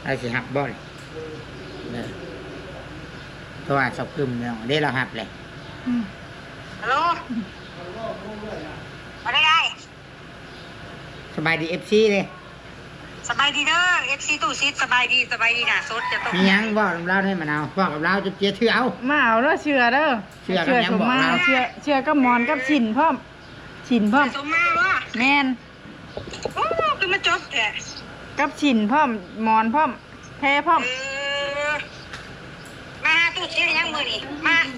เราสิหักบ่อนเนี่ยเพราะว่าชอบกึมเนาะได้เราหักเลยฮัลโหลมาได้ไงสบายดีFCเลยสบายดีเด้อFCตู้ซิดสบายดีน่ะสดจะตกมียังบอกกับเราให้มะนาวบอกกับเราจะเจี๊ยชื่อเอามาเอาแล้วเชื่อเด้อเชื่อกับยังบอกเราเชื่อกับมอนกับฉินพร้อมฉินพร้อมสมมาว่าแม่นโอ้คือมาจบแท้กับฉินพร้อมมอนพร้อมแพ้พร้อมมาตู้ซิดยังมื้อนี้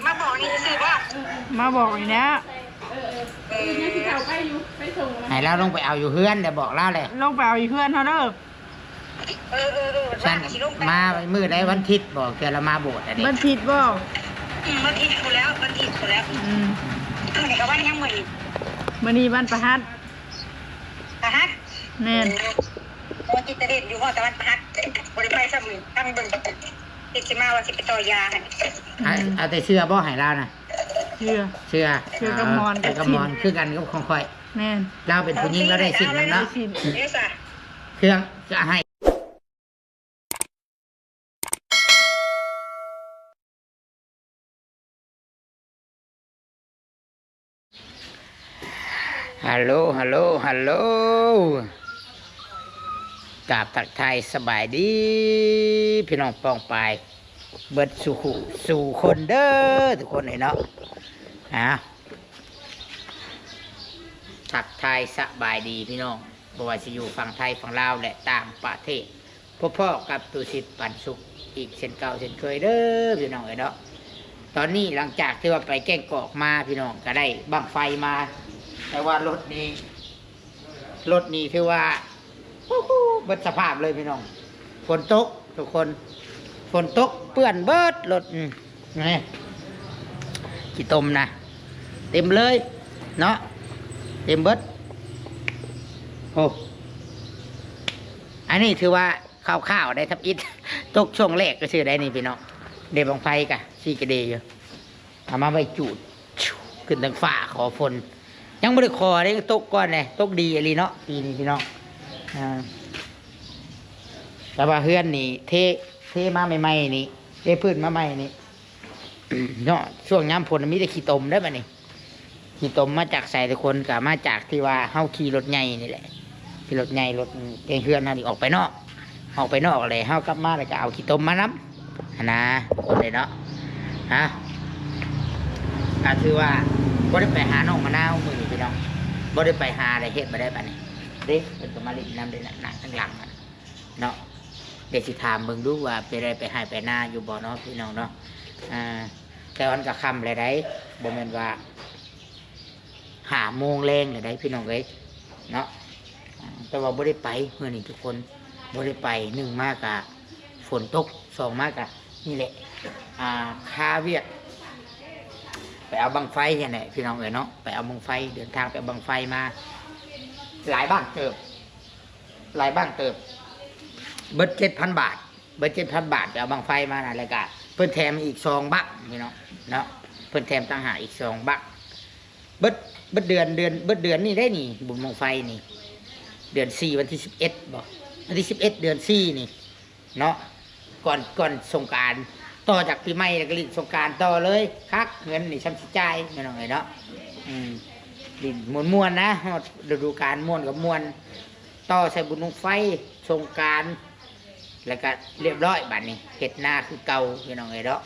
มาบอกนี่ซื่อบ่มาบอกอีกแล้วให้เราลงไปเอาอยู่เฮือนเดี๋ยวบอกเราเลยลงไปเอาอีกเพื่อนเขาเด้อฉันมามือได้วันทิศบอกแกเรามาโบสถ์อะไรวันทิศบ่วันทิศกูแล้วนี่ก็วันยังมื้อนี้มื้อนี้วันประหัสแม่นวันจิตเดชอยู่ฮอดตะวันประหัสบ่ได้ไปซ้ำมื้อตั้งเบิ่งติดสิมาว่าสิไปต่อยาให้เอาแต่เสื้อบ่ให้เรานะเชื่อกับมอนคือกันกับของข่อยแม่นเราเป็นผู้หญิงเราได้สิทธิ์แล้วเนาะเครื่องจะให้ฮัลโหลกราบทักทายสบายดีพี่น้องปองปายเบิดสู่คนเด้อทุกคนเลยเนาะทักทายสบายดีพี่น้องบ่ว่าจะอยู่ฝั่งไทยฝั่งลาวและต่างประเทศพ่อกับตุสิทธิ์ปันสุขอีกเช่นเก่าเช่นเคยเด้อพี่น้องเลยเนาะตอนนี้หลังจากที่ว่าไปแก้งกอกมาพี่น้องก็ได้บั้งไฟมาแต่ว่ารถนี้คือว่าเบิดสภาพเลยพี่น้องฝนตกทุกคนฝนตกเปื้อนเบิดรถนี่กี่ตมนะเต็มเลยเนาะเต็มเบิดโอ้อันนี้ถือว่าข้าวได้ทับอิฐตกช่วงแรกก็ชื่อได้นี่พี่น้องเดบังไฟกะชีกระเดยอยู่เอามาไว้จูดขึ้นทางฝ่าขอฝนยังไม่ได้ขอได้ตกก่อนเลยตกดีอะไรเนาะปีนี้พี่น้องแต่ว่าเฮือนนี่เทมาใหม่ๆนี่เทพื้นมาใหม่นี่เนาะช่วงย้ำฝนมีแต่ขี้ตมได้ป่ะนี่ขี้ตมมาจากใส่ทุกคนกับมาจากที่ว่าเฮาขี่รถใหญ่นี่แหละขี่รถใหญ่รถเก่งเฮือนนั่นออกไปนอกเลยเฮากลับมาแล้วก็เอาขี้ตมมาน้ำนะคนเลยเนาะก็คือว่าบ่ได้ไปหาน้องมะนาวมือนี่พี่น้องบ่ได้ไปหาอะไรเฮ็ดมาได้ป่ะนี่เด็กเป็นตัวมาลินน้ำเด็กหนักทั้งหลังเนาะเด็กสิถามมึงดูว่าไปได้ไปหายไปหน้าอยู่บ่เนาะพี่น้องเนาะแต่วันกับคำอะไรได้บ่แม่นว่า5 โมงแรงเลยได้พี่น้องเอ้ยเนาะแต่ว่าบ่ได้ไปเมื่อนี้ทุกคนบ่ได้ไป1มากกะฝนตก2มากกะนี่แหละคาเวียดไปเอาบังไฟเนี่ยแหละพี่น้องเอ๋ยเนาะไปเอาบังไฟเดินทางไปบังไฟมาหลายบ้านเติบเบิด7,000 บาทไปเอาบังไฟมาอะไรกะเพิ่นแถมอีก2 บักพี่น้องเนาะเพิ่นแถมต่างหากอีก2 บักเบิดเดือนนี่ได้นี่บุญบังไฟนี่เดือน4วันที่11บอกวันที่11เดือน4นี่เนาะก่อนสงกรานต์ต่อจากปีใหม่แล้วก็ลิ้นสงกรานต์ต่อเลยคักเงินนี่ช้ำสิจ่ายพี่น้องเอ๋ยเนาะลิ้นม่วนนะฤดูกาลม่วนกับม่วนต่อใส่บุญบังไฟสงกรานต์แล้วก็เรียบร้อยบัดนี้เฮ็ดหน้าคือเก่าพี่น้องเอ๋ยเนาะ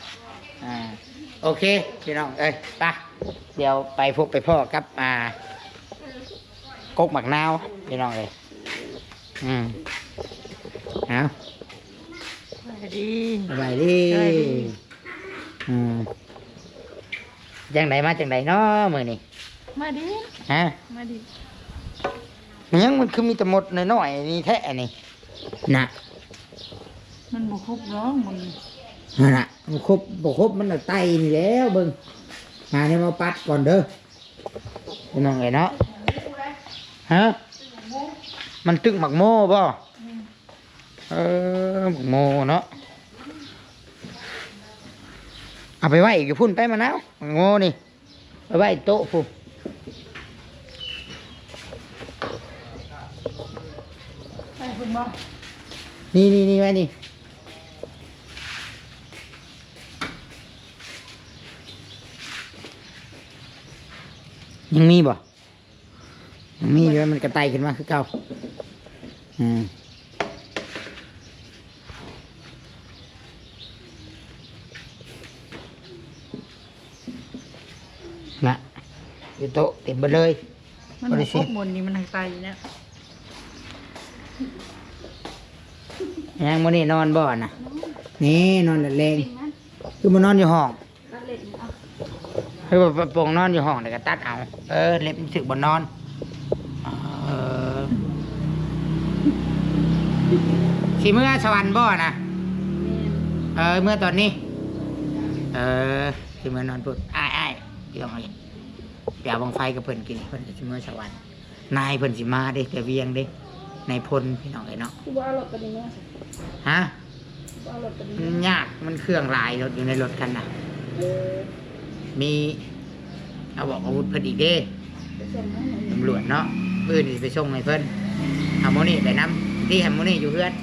โอเคพี่น้องเอ้ยไปเดี๋ยวไปพบไปพ่อกับกกหมักนาวพี่น้องเอ้ยเอาสบายดีจังไหนมาจังไหนเนาะมื้อนี้มาดิมาดิมันคือมีแต่หมดน้อยๆนี่แท้นี่น่ะมันบ่ครบร้องมึงน่ะมันครบบ่ครบมันไตนี่แล้วเบิ่งหาเนี่ยมาปัดก่อนเด้อพี่น้องเอ้ยเนาะมันตึกหมักโม่บ่หมักโม่เนาะเอาไปไว้อีกพุ่นไปมะนาวหมักโม่นี่ไปไว้โต๊ะพุ่นไปพุ่นบ่ นี่ไว้นี่ยังมีบ่ยังมีอยู่มันกระไตขึ้นมาคือเก่านะอยู่โต๊ะเต็มไปเลย มันครบบนนี่มันทางไตอยู่เนี่ย ยังมื้อนี้นอนบ่น่ะนี่นอนแรงคือมานอนอยู่ห้องคือว่าโปร่งนอนอยู่ห้องแต่ก็ตัดเอาเล็บมันสึกบนนอนสิเมื่อสวรรค์บ่นะเมื่อตอนนี้สิเมื่อนอนพุดอ้ายเดี๋ยวเอาเดี๋ยวบังไฟกับเพิ่นกินเพิ่นสิเมื่อสวรรค์นายเพิ่นสิมาเด้แต่เวียงเด้นายพลพี่น้องเนาะคือว่าเอารถไปดีมั้ย ฮะ เอารถไปดี มันยากมันเครื่องหลายรถอยู่ในรถคันน่ะมีเอาบอกอาวุธเพิ่นอีกเด้ ไปส่งให้หน่อย ตำรวจเนาะปืนไปส่งให้เพิ่นฮาร์โมนีไปน้ำที่ฮาร์โมนีอยู่เพื่อน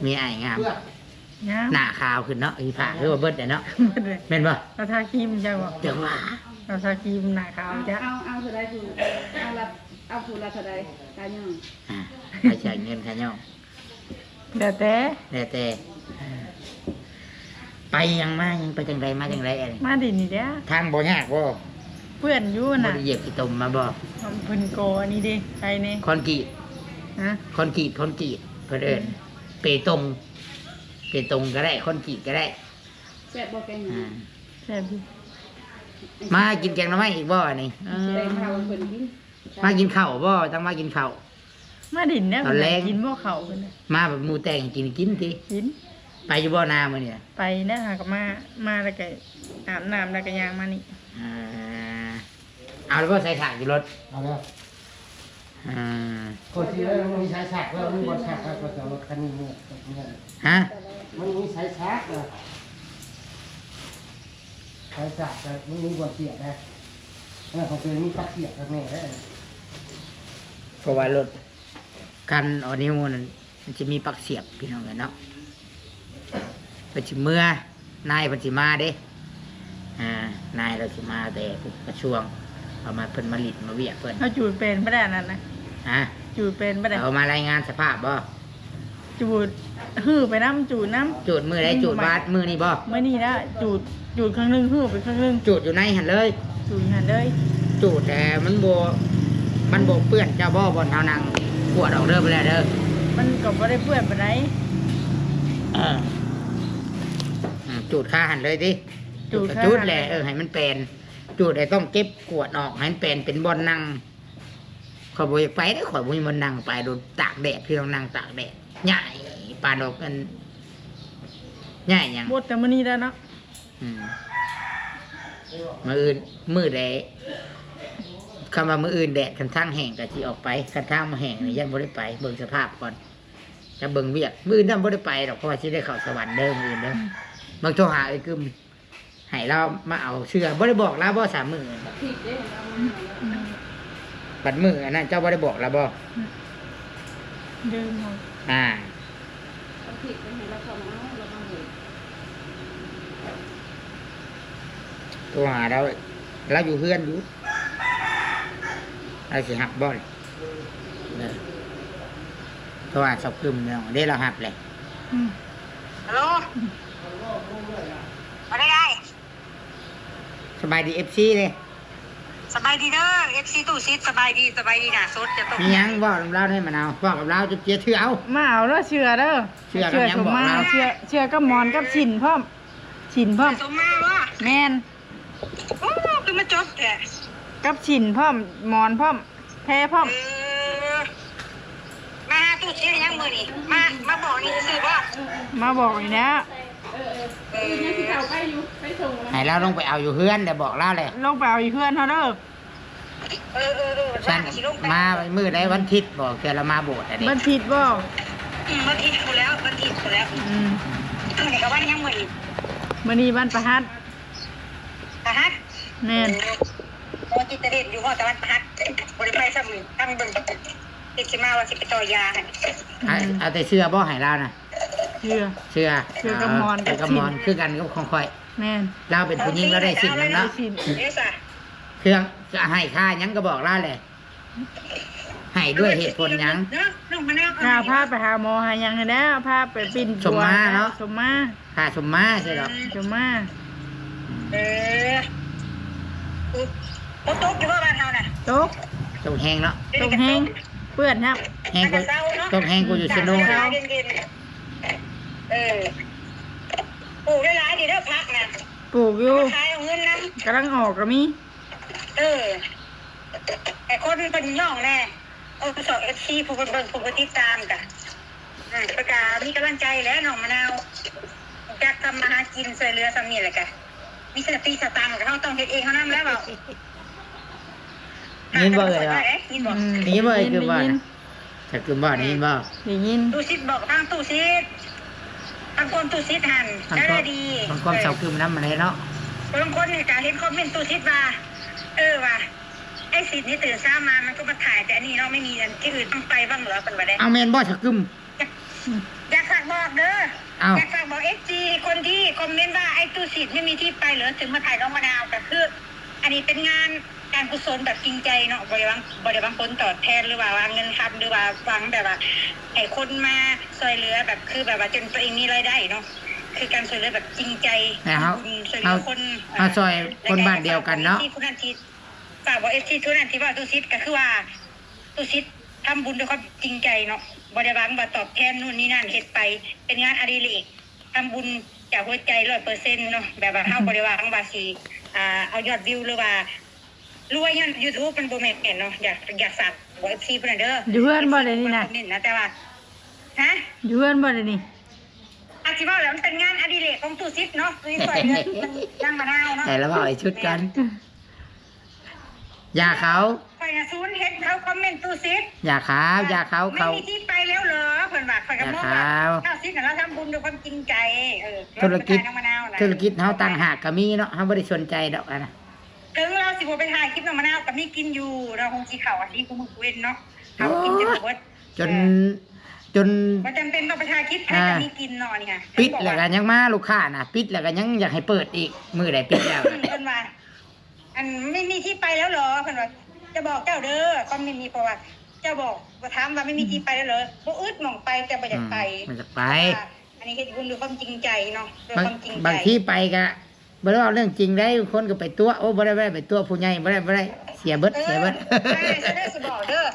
มีไอ้งาม เนี่ย หน้าขาวขึ้นเนาะอีผาคือว่าเบิดเนาะแม่นบ่ เราทาครีมใช่ป่ะ จังหวะ เราทาครีมหน้าขาวจ้ะ เอาเท่าใดคือเอาผู้ละเท่าใดตายยัง ไปใช้เงินค่ะย่อง เดี๋ยวแต่ แต่ไปยังมายังไปจังไรมาจังไรอะไร มาดินี่เด้อ ทางบ่ยากบ่ เพื่อนอยู่ บ่ น่ะ ได้เหยียบขี้ตมมาบ่ เพิ่นโกอันนี้ดิใครนี่ คอนกรีต ฮะ คอนกรีตเพิ่นเอิ้นเปตงก็ได้คอนกรีตก็ได้ แซ่บบ่แกงห อ่า แซ่บดิ มากินแกงหน่อไม้อีกบ่นี่ แกงข้าวเพิ่นกิน มากินข้าวบ่ต้องมากินข้าว มาดินเนี่ย ตอนแรก กินบ่เข้าเพิ่นน่ะ มาแบบหมูแต่งกินติ กิน ไปอยู่บ่นามื้อนี่ ไปนะหากับมาแล้วก็อาบน้ำแล้วก็ย่างมานี่ อ่าเอาแล้วบ่ใส่ถ่านอยู่รถ เอาแล้ว อ่า คนที่แล้วมันมีสายชักแล้วมันบอลชักแล้วก็จะรถคันนี้เนี่ย ฮะ มันมีสายชักนะสายชักแต่มันมีบอลเสียบนะนั่นของเป็นมีปักเสียบกับแม่ได้ เพราะว่ารถกันออนิวนั่นมันจะมีปลั๊กเสียบพี่น้องกันเนาะเพิ่นสิเมื่อนายเพิ่นสิมาเด้นายเราสิมาแต่ประช่วงเอามาเพิ่นมาลิดมาเวียกเพิ่น เขาจูดเป็นบ่ได้นั่นนะ ฮะ จูดเป็นบ่ได้ เอามารายงานสภาพบ่ จูดฮื้อไปน้ำจูดน้ จูดมือได้จูดบาดมือนี่บ่ ำเมื่อนี้นะจูดครั้งหนึงฮื้อไปครั้งหนึง จูดอยู่ในหันเลย จูดหันเลย จูดแต่มันโบเปื้อนเจ้าบ่บนเท้านังปวดออกเด้อไปแล้วเด้อ มันก็บ่ได้เปื้อนปานใด จูดค่าหันเลยดิ จูดค่า จูด หัน แหละให้มันเป็นจูดไอ้ต้องเก็บกวดออกให้มันเป็นบอลนั่งขอยบ่อยากไปได้ขอยบ่มีบอลนั่งไปโดนตากแดดพี่น้องนั่งตากแดดใหญ่ปานดอกกันใหญ่หยัง บดแต่มื้อนี้แล้วเนาะ อืมมื้ออื่นมื้อใดคำว่ามื้ออื่นแดดคันทางแห้งก็สิออกไปคันทางมาแห้งนี่ยังบ่ได้ไปเบิ่งสภาพก่อนจะเบิ่งเวียกมื้ออื่นนำบ่ได้ไปดอกเพราะว่าสิได้เข้าสวรรค์เด้อมื้ออื่นเด้อบางโทรหาไอ้กึมให้เรามาเอาเสื้อบ่ได้บอกเราบ่3มื้อ ผิดเด้เอามา บัดมื้ออันนั้นเจ้าบ่ได้บอกเราบ่ ดื่มหมด เอาผิดไปให้เราเข้ามาเอาเรามาเห็น โทรหาเราอยู่เฮือนอยู่เราสิหับบ่เด้อโทรหาสอบกึมเนาะเด้เราหับเลย อืม ฮัลโหลมาได้ไง สบายดี FC เลย สบายดีเด้อ FC ตู้ซิดสบายดีน่ะสดจะตก มีหยังบอกกับเราให้มะนาวบอกกับเราจุดเจียถือเอา มาเอาแล้วเชื่อเด้อ เชื่อกับยัง สม บอก มา เรา เชื่อกับหมอนกับฉินพร้อมฉินพร้อม สมมาว่า แม่น โอ้คือมาจดแท้ กับฉินพร้อมหมอนพร้อมแพรพร้อม มาหาตู้ซิดยังมื้อนี้มาบอกนี่ซื่อบ่ มาบอกอีกแล้ว ยังสิเข้าไปอยู่ไปส่งแล้ว ให้เราลงไปเอาอยู่เฮือนเดี๋ยวบอกเราเลย ลงไปเอาอีกเพื่อนเขาเด้อ ฉันมามือได้วันอาทิตย์บอกแกเรามาโบสถ์อะไร บันทิดบ่ มันผิดกูแล้ว อืม นี่ก็ว่ายังมื้อนี้ มื้อนี้วันประหัส ตาฮัก แม่น บ่จิตเด่นอยู่ฮอดตะวันตะฮักบ่ได้ไปซ้ำมื้อตั้งเบิ่ง ติดสิมาว่าสิไปต่อยาให้ เอาแต่เสื้อบ่ให้เรานะ เชื่อ เสื้อ เสื้อกับหมอน เสื้อกับหมอนคือกันกับของข่อย แม่น เราเป็นผู้หญิงเราได้สิทธิ์แล้วเนาะ สิน เด้อจ้ะ เครื่องจะให้ค่าหยังก็บอกเราเลยให้ด้วยเหตุผลหยัง เนาะน้องมะนาว ถ้าพาไปหาหมอหาหยังให้แล้วพาไปปิ้น สมมาเนาะ สมมา ค่าสมมาใช่หรอ สมมา เออโต๊ะอยู่ว่าบ้านเฮาน่ะ ตก ตกแห้งเนาะ ตกแห้งเปื้อนครับ แห้งกูตกแห้งกูอยู่ชะโนง เย็นๆปลูกได้หลายดีเด้อพักนะ ปลูกอยู่ ขายเอาเงินนะ กำลังออกก็มี ไอ้คนเป็นน้องแน่สอบFC ผู้เบิ่งผู้ติดตามกันประกาศมีกำลังใจแล้วน้องมะนาวอยากทำมาหากินช่วยเหลือสามีแหละกะมีสติสตังค์ก็เฮาต้องเฮ็ดเองเฮานำแล้วเปล่า ยินบ่เลยว่า ยินบ่ ยินบ่เลยคือว่านะถ้าคือบ่นี่ยินบ่ ได้ยิน ตู้ซิดบอกทางตู้ซิดทางคนตู้ซิดหัน มัน ได้ ก็ ดี มันความเศร้ากึมน้ำมันเลยเนาะ บางคนเนี่ยการเห็นคอมเมนต์ตู้ซิดว่าว่าไอ้ซิดนี่ตื่นเช้ามามันก็มาถ่ายแต่อันนี้เราไม่มีอันที่อื่นต้องไปบ้างเหรอเป็นว่าได้ เอาแมนบ่เศร้ากึม อยากฝากบอกเด้อ เอา อยากฝากบอกFGคนที่คอมเมนต์ว่าไอ้ตู้ซิดไม่มีที่ไปเหรอถึงมาถ่ายน้องมะนาวก็คือ อันนี้เป็นงานการกุศลแบบจริงใจเนาะบริวารผลตอบแทนหรือว่าวางเงินคำหรือว่าวางแบบว่าให้คนมาช่วยเหลือแบบคือแบบว่าจนตัวเองมีรายได้เนาะคือการช่วยเหลือแบบจริงใจ แต่เขา ช่วยเหลือคน เอาซอยคนบ้านเดียวกันเนาะ ที่คุณนันทีฝากบอกFGทุกนันทีว่าตุซิดก็คือว่าตุซิดทำบุญด้วยความจริงใจเนาะบริวารมาตอบแทนนู่นนี่นั่นเฮ็ดไปเป็นงานอดิเรกทำบุญจากหัวใจ100%เนาะแบบว่าเข้าบริวารทั้งบาซีเอายอดวิวหรือว่ารวยยัน YouTube มันบ่แม่นเนาะอยากฝากบอก FC เพิ่นเด้อ อยู่เพื่อนบ่ได้นี่นะ นะแต่ว่าฮะ อยู่เพื่อนบ่ได้นี่ อาชีพว่าแล้วมันเป็นงานอดิเรกของตู้ซิดเนาะคือสวยเงินนั่งมะนาวเนาะ แต่ละว่าไอ้ชุดกันยาเขา ข่อยน่ะซูนเห็นเขาคอมเมนต์ตู้ซิด ยาขาวยาเขา ไม่ เขา มีที่ไปแล้วเหรอเพิ่นว่าข่อยก็มองว่าตู้ซิดน่ะเราทำบุญด้วยความจริงใจธุรกิจ น้ำมะนาวนะ ธุรกิจเฮาตั้งหากก็มีเนาะเฮาบ่ได้สนใจดอกอะนะ ถึงเราสิบ่ไปถ่ายคลิปน้ำมะนาวก็มีกินอยู่เราคงสิเข้าอันนี้กูมื้อเว้นเนาะเขากินจนหมด จน บ่จำเป็นต้องไปถ่ายคลิปให้ก็มีกินเนาะนี่ค่ะ ปิดแล้วก็ยังมาลูกค้าน่ะปิดแล้วก็ยังอยากให้เปิดอีกมื้อใดปิดแล้ว เพิ่นว่าอันไม่มีที่ไปแล้วเหรอเพิ่นว่าจะบอกเจ้าเด้อคอมเมนต์นี้เพราะว่าเจ้าบอกว่าถามว่าไม่มีที่ไปแล้วเหรอบ่อึดหม่องไปแต่บ่อยากไป มันจะไป อันนี้เฮ็ดบุญด้วยความจริงใจเนาะด้วย บาง ความจริงใจ บางที่ไปก็บ่ได้เอาเรื่องจริงได้คนก็ไปตัวโอ้บ่ได้ไปตัวผู้ใหญ่บ่ได้เสียเบิด ใช่ได้สิบอกเด้อ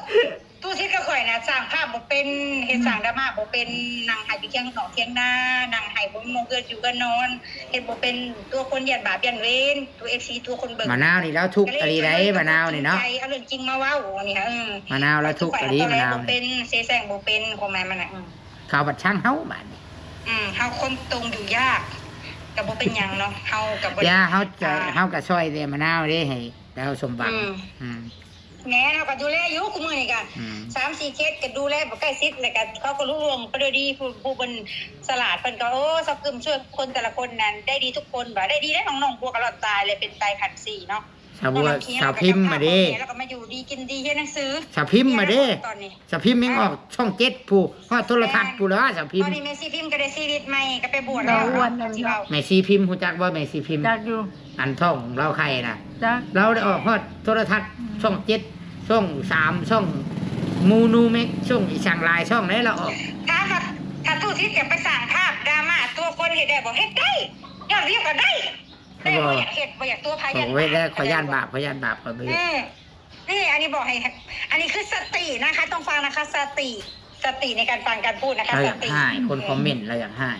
ตู้ที่ก็ข่อยน่ะสร้างภาพบ่เป็นเฮ็ดสร้างดราม่าบ่เป็นนั่งให้อยู่เที่ยงหนองเที่ยงนานั่งให้บ่มองเกิดอยู่กันนอนเฮ็ดบ่เป็นตัวคนยันบาปยันเวรตัว FC ตัวคนเบิ่ง มะนาวนี่แล้วทุกข์อะไรได้มะนาวนี่เนาะ เอาเรื่องจริงมาเว้านี่ค่ะมะนาวแล้วทุกข์อะไรมะนาว บ่เป็นเสแสร้งบ่เป็นความหมายมันน่ะ ข่าวบัดช่างเฮาบาดนี้ เฮาคนตรงอยู่ยากก็บ่เป็นหยังเนาะเฮาก็บ่ ย่าเฮาก็ช่วยแต่มะนาวเด้ให้แล้วสมหวังแหน่เฮาก็ดูแลอยู่คุมื้อนี่ก็3-4เคสก็ดูแลบ่ใกล้ชิดแล้วก็เขาก็รู้เรื่องไปด้วยดีผู้เพิ่นสลาดเพิ่นก็สักกึมช่วยคนแต่ละคนนั้นได้ดีทุกคนบ่ได้ดีได้น้องๆพวกก็รอดตายเลยเป็นตายขัน4เนาะ สาวพิมพ์มาเด้ แล้วก็มาอยู่ดีกินดีเรียนหนังสือ สาวพิมพ์มาเด้ ตอนนี้ สาวพิมพ์ยังออกช่อง7ผู้ฮอดโทรทัศน์ผู้แล้วสาวพิม ตอ พ์ นนี้เมซี่พิมพ์ก็ได้ชีวิตใหม่ก็ไปบวชแล้ว แม่ซีพิมพ์ฮู้จักบ่แม่ซีพิมพ์ จักอยู่ อันท่องเราใครน่ะ จัก เราได้ออกฮอดโทรทัศน์ช่อง7ช่อง3ช่องมูนูเมกช่องอีช่างลายช่องไหนเราออก ถ้าตู้ที่จะไปสั่งภาพดราม่าตัวคนเฮ็ดได้บ่เฮ็ดได้ยอดวิวก็ได้แต่บ่อยากเฮ็ดบ่อยากตัวพา บ ยั อน กไว้แล้วขอย่านบาปขอไป นี่อันนี้บอกให้อันนี้คือสตินะคะต้องฟังนะคะสติในการฟังการพูดนะคะ เรา ส อยาก ติ ให้คนคอมเมนต์เราอยากให้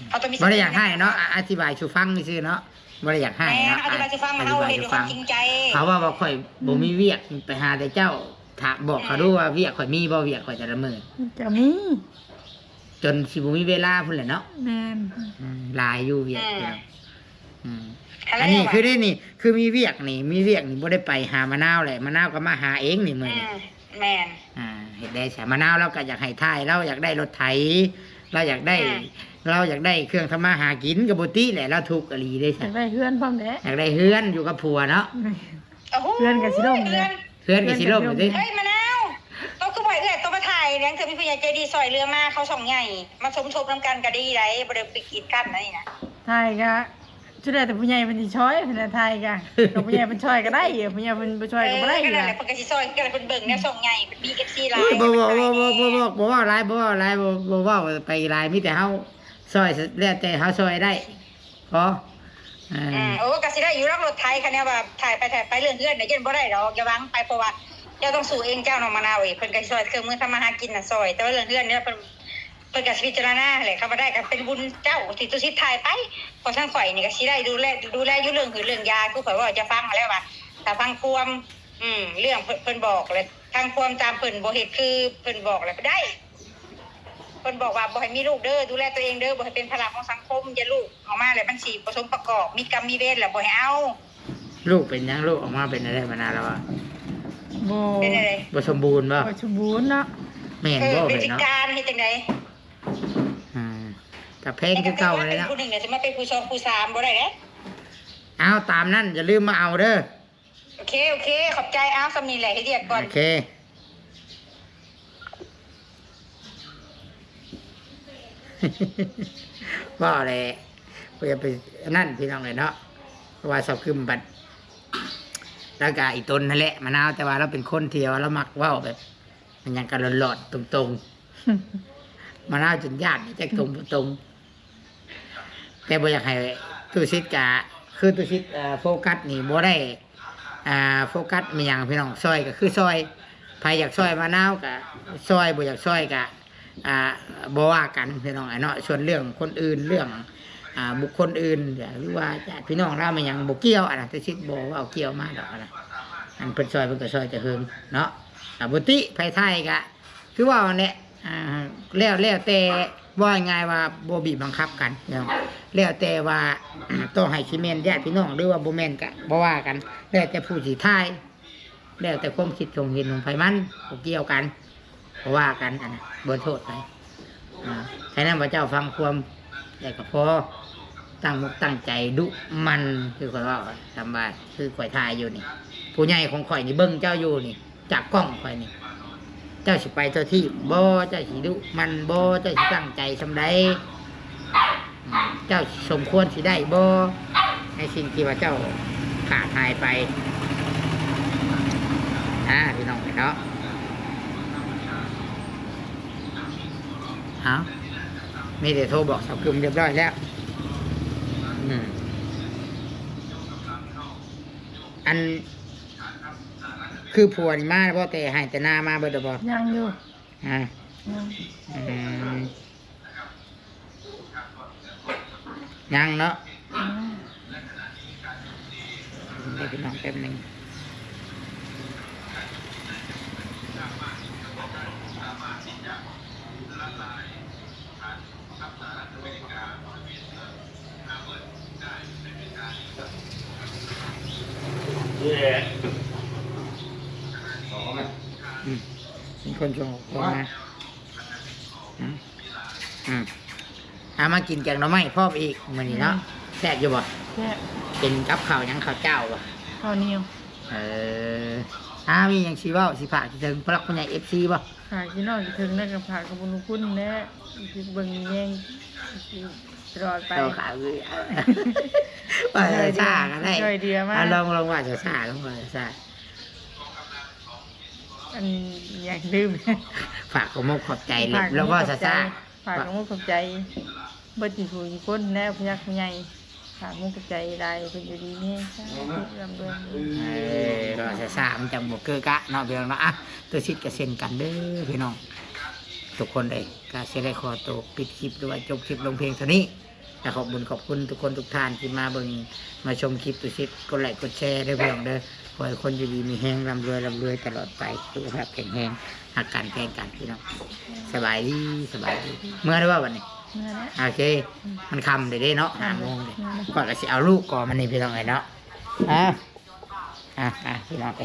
เอาตัวมี บ่ได้อยากให้เนาะอธิบายสู่ฟังซื่อเนาะบ่ได้อยากให้ แม่ เนาะ อธิบายจะฟังเอาเห็นด้วยความจริงใจ เขาว่าบ่ค่อยบ่มีเวียกไปหาแต่เจ้าถามบอกเขาดูว่าเวียกข่อยมีบ่เวียกข่อยแต่ละมื้อ จะมี จนสิบ่มีเวลาพุ่นแหละเนาะ แม่น หลายอยู่เวียกเดียวอันนี้คือได้นี่คือมีเวียกนี่บ่ได้ไปหามะนาวแหละมะนาวก็มาหาเองนี่มื้อนี้ แม่น เฮ็ดได้ใช่มะนาวเราก็อยากให้ถ่ายเราอยากได้รถไถเราอยากได้เครื่องทำมาหากินกับบ่ติแหละเราทุกข์อหลีได้ อ ใช่ ยากได้เพื่อนพร้อมแท้ อยากได้เฮือนอยู่กับผัวเนาะ โอ้โห เพื่อนกับสิลมเลย เฮือนก็สิล่มอยู่ติ เฮ้ยมะนาว ยังเธอมีผู้ใหญ่ใจดีซอยเรือมาเขาส่งใหญ่มาสมทบน้ำกันก็ดีไรบ่ได้ไปกีดกันนี่นะ ไทยก็ชุดแต่ผู้ใหญ่เป็นสิช่อยเป็นไทยก็กับผู้ใหญ่เป็นช่อยก็ได้ผู้ใหญ่เป็นบ่ช่อยก็บ่ได้ ก็นั่นแหละเพิ่นก็สิซอยกันเพิ่นเบิ่งแนวส่งใหญ่เป็น BFC หลาย บ่ว่าหลายบ่ว่าไปหลายมีแต่เฮาซอยแล้วแต่เฮาซอยได้พอโอ้ก็สิได้อยู่รถไทยคันนี้ว่าถ่ายไปเรื่องเฮือนน่ะยันบ่ได้ดอกอย่าหวังไปเพราะว่าเจ้าต้องสู้เองเจ้าน้องมะนาวเอ้ยเพิ่นก็ซอยเครื่องมือทำมาหากินน่ะซอยแต่ว่าเรื่องเฮือนเนี่ยเพิ่นก็สิพิจารณาแหละเขาบ่ได้ก็เป็นบุญเจ้าที่ตุสิถ่ายไปเพราะทางข่อยนี่ก็สิได้ดูแลอยู่เรื่องคือเรื่องยาคือข่อยว่าจะฟังแล้วว่าถ้าฟังความเรื่องเพิ่นบอกเลยทางความตามเพิ่นบ่เฮ็ดคือเพิ่นบอกแล้วได้เพิ่นบอกว่าบ่ให้มีลูกเด้อดูแลตัวเองเด้อบ่ให้เป็นภาระของสังคมอย่าลูกออกมาแล้วมันสิผสมประกอบมีกรรมมีเวรแล้วบ่ให้เอา ลูกเป็นยังลูกออกมาเป็นอะไรมานานแล้วอ่ะ บ่ เป็นอะไร บ่สมบูรณ์บ่ สมบูรณ์เนาะ แม่นบ่ เป็น เป็น พิ เนาะ การเฮ็ดจังได๋ แต่เพลงคือเก่าเลยเนาะ ผู้หนึ่งเนี่ยจะมาเป็นผู้2ผู้3บ่ได้เด้ เอาตามนั้นอย่าลืมมาเอาเด้อ โอเคขอบใจอ้าวสำนีแหละให้เรียกก่อน โอเคว่าอะไรก็จะไปนั่นพี่น้องเลยเนาะเพราะว่าสอบคือบัดแล้วก็อีตนนั่นแหละมะนาวแต่ว่าเราเป็นคนเที่ยวเรามักว่าแบบ มันยังกันหลอดๆตรงๆมะนาวจนญาติจะตรงแต่บ่อยากให้ตุชิดกะคือตุชิดโฟกัสนี่บ่ได้โฟกัสมีอย่างพี่น้องซอยก็คือซอยใครอยากซอยมะนาวก็ซอยบ่อยากซอยก็บ่ว่ากันพี่น้องเนาะส่วนเรื่องคนอื่นเรื่องบุคคลอื่นหรือว่าญาติพี่น้องเรามันยังบ่เกี่ยวตุชิดบ่ว่าเอาเกี่ยวมาดอกนะอันเพิ่นซอยเพิ่นก็ซอยจะเฮิงเนาะบุติไผไทยก็คือว่าเนี่ยแล้วแต่ว่าง่ายว่าบ่บีบบังคับกันเนาะแล้วแต่ว่า ต้องให้สิแม่นญาติพี่น้องหรือว่าบ่แม่นก็บ่ว่ากันแล้วแต่ผู้สิทายแล้วแต่ความคิดของเห็นของไผมันบ่เกี่ยวกันบ่ว่ากันอันนั้นบ่โทษไปฉะนั้นพระเจ้าฟังความแล้วก็พอตั้งมุกตั้งใจดุมันคือข่อยว่าทำว่าคือข่อยทายอยู่นี่ผู้ใหญ่ของข่อยนี่เบิ่งเจ้าอยู่นี่จากกล้องข่อยนี่เจ้าสิไปเจ้าที่บ่เจ้าสิดุมันบ่เจ้าสิตั้งใจซำใดเจ้าสมควรสิได้บ่ในสิ่งที่ว่าเจ้าขาดหายไปพี่น้องเนาะเอามีแต่โทรบอกสาวกลุ่มเรียบร้อยแล้วอันคือผัวนี่มาบ่แต่ให้แต่หน้ามาเบิดบ่ ยังอยู่ ยัง ยังเนาะเดี๋ยวพี่น้องแป๊บนึงมีคนส่งมามากินแกงหน่อไม้พร้อมอีกมื้อนี้เนาะแซ่บอยู่บ่ แค่ เป็นกับข้าวหยังข้าวเจ้าบ่ ข้าวเหนียว มีหยังสิเว้าสิฝากถึงพระผู้ใหญ่ FC บ่ หากินนอกถึงแล้วก็ผ่านขบวนคุณแน่สิเบิ่งแย่งตลอดไป เจ้าขาวคือว่าจะซ่าก็ได้ ช่วยเดียวมาก ลองว่าจะซ่าลองว่าจะซ่า อันอย่างลืม ฝากขอมกขอบใจเลยแล้วว่าจะซ่า ฝากมุกขอบใจเบิดจีผู้จีคนแล้วพยักผู้ใหญ่ฝากมุกขอบใจได้เป็นอยู่ดีนี่ลำเบิน ก็จะซ่ามันจังบ่เกะกะเนาะพี่น้องเนาะตัวชิดก็เซ็นกันเด้อพี่น้องทุกคนเลยก็สิได้ขอตัวปิดคลิปด้วยจบคลิปลงเพลงเท่านี้และขอบคุณทุกคนทุกท่านที่มาเบิ่งมาชมคลิปตัวชิดกดไลค์กดแชร์ด้วยพี่น้องเด้อขอให้คนอยู่ดีมีแห้งร่ำรวยตลอดไปสุขภาพแข็งแรงหักกันแข่งกันพี่น้องสบายดีเมื่อได้ว่าวันนี้ เมื่อนะ โอเคมันคำเด้เนาะ5 โมงเลยก่อนก็สิเอาลูกก่อนมันนี่พี่น้องไงเนาะพี่น้องไป